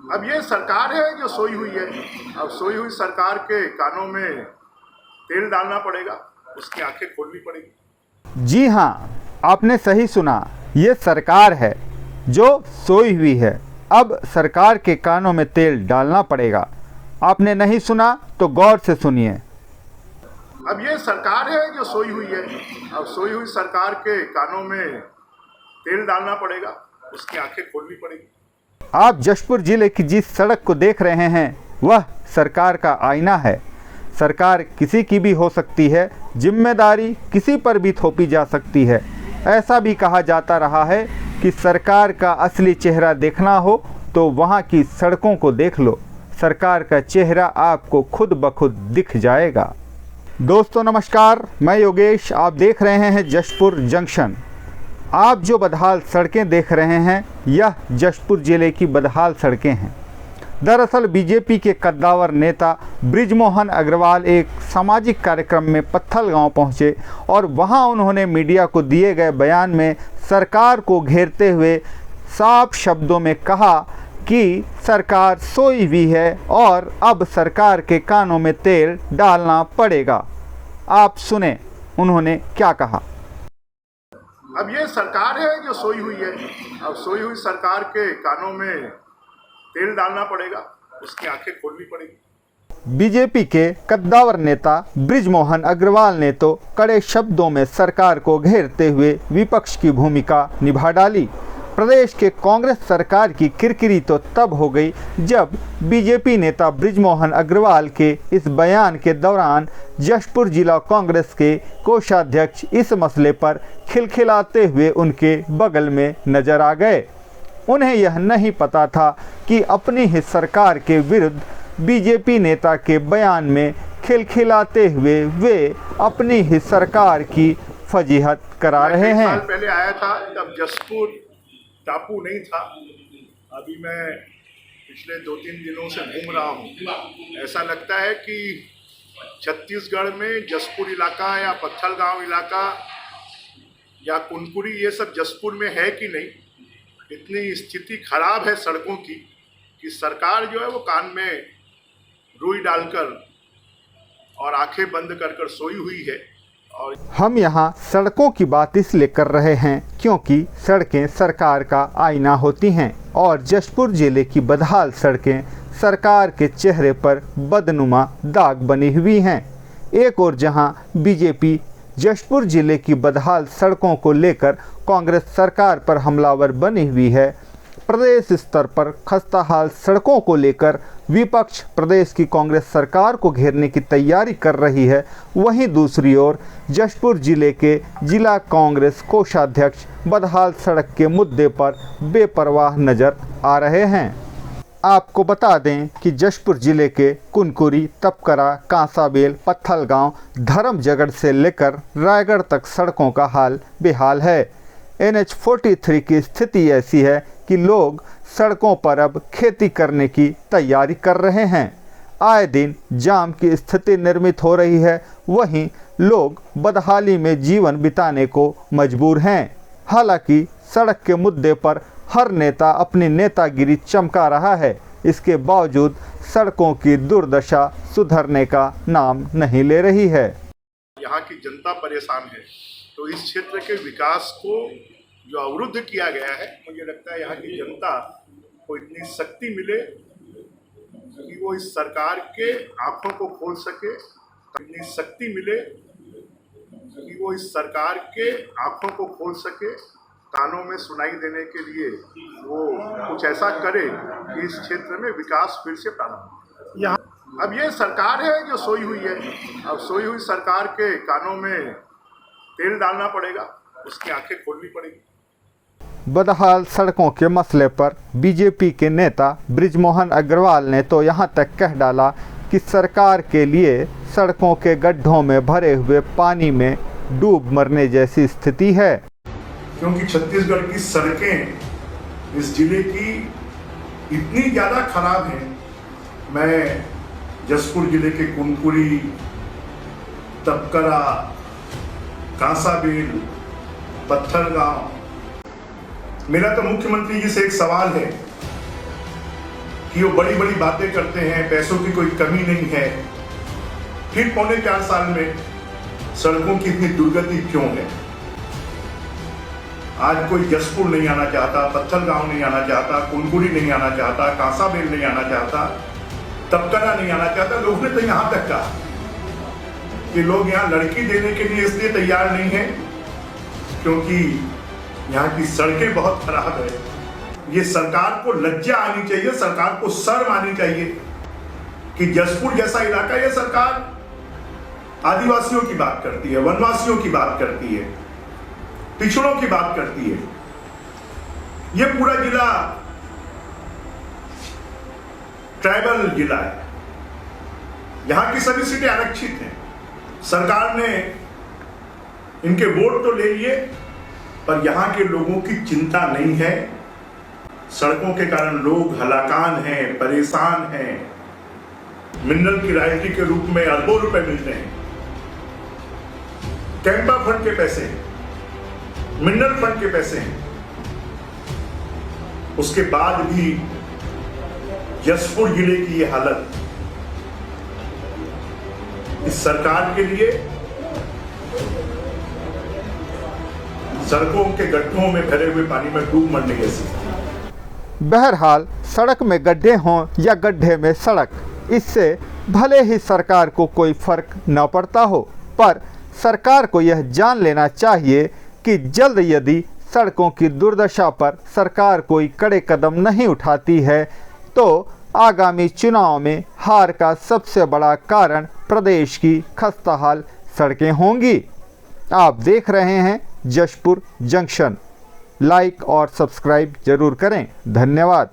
अब ये सरकार है जो सोई हुई है। अब सोई हुई सरकार के कानों में तेल डालना पड़ेगा, उसकी आंखें खोलनी पड़ेगी। जी हाँ, आपने सही सुना, ये सरकार है जो सोई हुई है। अब सरकार के कानों में तेल डालना पड़ेगा। आपने नहीं सुना तो गौर से सुनिए। अब ये सरकार है जो सोई हुई है। अब सोई हुई सरकार के कानों में तेल डालना पड़ेगा, उसकी आंखें खोलनी पड़ेगी। आप जशपुर जिले की जिस सड़क को देख रहे हैं वह सरकार का आईना है। सरकार किसी की भी हो सकती है, जिम्मेदारी किसी पर भी थोपी जा सकती है। ऐसा भी कहा जाता रहा है कि सरकार का असली चेहरा देखना हो तो वहाँ की सड़कों को देख लो, सरकार का चेहरा आपको खुद ब खुद दिख जाएगा। दोस्तों नमस्कार, मैं योगेश, आप देख रहे हैं जशपुर जंक्शन। आप जो बदहाल सड़कें देख रहे हैं यह जशपुर जिले की बदहाल सड़कें हैं। दरअसल बीजेपी के कद्दावर नेता बृजमोहन अग्रवाल एक सामाजिक कार्यक्रम में पत्थल गांव पहुंचे और वहां उन्होंने मीडिया को दिए गए बयान में सरकार को घेरते हुए साफ शब्दों में कहा कि सरकार सोई हुई है और अब सरकार के कानों में तेल डालना पड़ेगा। आप सुने उन्होंने क्या कहा। अब ये सरकार है जो सोई हुई है। अब सोई हुई सरकार के कानों में तेल डालना पड़ेगा, उसकी आंखें खोलनी पड़ेगी। बीजेपी के कद्दावर नेता बृजमोहन अग्रवाल ने तो कड़े शब्दों में सरकार को घेरते हुए विपक्ष की भूमिका निभा डाली। प्रदेश के कांग्रेस सरकार की किरकिरी तो तब हो गई जब बीजेपी नेता बृजमोहन अग्रवाल के इस बयान के दौरान जशपुर जिला कांग्रेस के कोषाध्यक्ष इस मसले पर खिलखिलाते हुए उनके बगल में नजर आ गए। उन्हें यह नहीं पता था कि अपनी ही सरकार के विरुद्ध बीजेपी नेता के बयान में खिलखिलाते हुए वे अपनी ही सरकार की फजीहत करा रहे हैं। साल पहले आया था तब जशपुर टापू नहीं था। अभी मैं पिछले 2-3 दिनों से घूम रहा हूँ। ऐसा लगता है कि छत्तीसगढ़ में जशपुर इलाका या पत्थल गांव इलाका या कुनकुरी ये सब जशपुर में है कि नहीं। इतनी स्थिति खराब है सड़कों की कि सरकार जो है वो कान में रुई डालकर और आंखें बंद कर कर सोई हुई है। और हम यहाँ सड़कों की बात इसलिए कर रहे हैं क्योंकि सड़कें सरकार का आईना होती हैं और जशपुर जिले की बदहाल सड़कें सरकार के चेहरे पर बदनुमा दाग बनी हुई हैं। एक और जहाँ बीजेपी जशपुर जिले की बदहाल सड़कों को लेकर कांग्रेस सरकार पर हमलावर बनी हुई है, प्रदेश स्तर पर खस्ताहाल सड़कों को लेकर विपक्ष प्रदेश की कांग्रेस सरकार को घेरने की तैयारी कर रही है, वहीं दूसरी ओर जशपुर जिले के जिला कांग्रेस कोषाध्यक्ष बदहाल सड़क के मुद्दे पर बेपरवाह नजर आ रहे हैं। आपको बता दें कि जशपुर जिले के कुनकुरी, तपकरा, कांसाबेल, पत्थलगांव, धर्मजगढ़ से लेकर रायगढ़ तक सड़कों का हाल बेहाल है। NH 43 की स्थिति ऐसी है कि लोग सड़कों पर अब खेती करने की तैयारी कर रहे हैं। आए दिन जाम की स्थिति निर्मित हो रही है, वहीं लोग बदहाली में जीवन बिताने को मजबूर हैं। हालांकि सड़क के मुद्दे पर हर नेता अपनी नेतागिरी चमका रहा है, इसके बावजूद सड़कों की दुर्दशा सुधरने का नाम नहीं ले रही है। यहाँ की जनता परेशान है, तो इस क्षेत्र के विकास को जो अवरुद्ध किया गया है, मुझे लगता है यहाँ की जनता को इतनी शक्ति मिले कि वो इस सरकार के आंखों को खोल सके, इतनी शक्ति मिले कि वो इस सरकार के आंखों को खोल सके, कानों में सुनाई देने के लिए वो कुछ ऐसा करे कि इस क्षेत्र में विकास फिर से प्रारंभ हो। यहाँ अब ये सरकार है जो सोई हुई है। अब सोई हुई सरकार के कानों में तेल डालना पड़ेगा, उसकी आंखें खोलनी पड़ेगी। बदहाल सड़कों के मसले पर बीजेपी के नेता बृजमोहन अग्रवाल ने तो यहाँ तक कह डाला कि सरकार के लिए सड़कों के गड्ढों में भरे हुए पानी में डूब मरने जैसी स्थिति है, क्योंकि छत्तीसगढ़ की सड़कें इस जिले की इतनी ज़्यादा खराब हैं। मैं जशपुर जिले के कुनकुरी, तपकरा, कांसाबेल, पत्थलगांव, मेरा तो मुख्यमंत्री जी से एक सवाल है कि वो बड़ी बड़ी बातें करते हैं, पैसों की कोई कमी नहीं है, फिर 4.25 साल में सड़कों की इतनी दुर्गति क्यों है? आज कोई जसपुर नहीं आना चाहता, पत्थल गांव नहीं आना चाहता, कुनकुड़ी नहीं आना चाहता, कांसाबेल नहीं आना चाहता, तपकरा नहीं आना चाहता। लोग ने तो यहां तक कहा कि लोग यहां लड़की देने के लिए इसलिए तैयार नहीं है क्योंकि यहाँ की सड़कें बहुत खराब है। ये सरकार को लज्जा आनी चाहिए, सरकार को शर्म आनी चाहिए कि जसपुर जैसा इलाका, ये सरकार आदिवासियों की बात करती है, वनवासियों की बात करती है, पिछड़ों की बात करती है। ये पूरा जिला ट्राइबल जिला है, यहां की सभी सीटें आरक्षित हैं। सरकार ने इनके वोट तो ले लिए, पर यहां के लोगों की चिंता नहीं है। सड़कों के कारण लोग हलाकान हैं, परेशान हैं। मिनरल की रॉयल्टी के रूप में अरबों रुपए मिलते हैं, कैंपा फंड के पैसे, मिनरल फंड के पैसे हैं। उसके बाद भी जसपुर जिले की ये हालत, इस सरकार के लिए सड़कों के गड्ढों में भरे हुए पानी में डूब मरने जैसी। बहरहाल सड़क में गड्ढे हों या गड्ढे में सड़क, इससे भले ही सरकार को कोई फर्क न पड़ता हो, पर सरकार को यह जान लेना चाहिए कि जल्द यदि सड़कों की दुर्दशा पर सरकार कोई कड़े कदम नहीं उठाती है तो आगामी चुनाव में हार का सबसे बड़ा कारण प्रदेश की खस्ताहाल सड़कें होंगी। आप देख रहे हैं जशपुर जंक्शन। लाइक और सब्सक्राइब जरूर करें। धन्यवाद।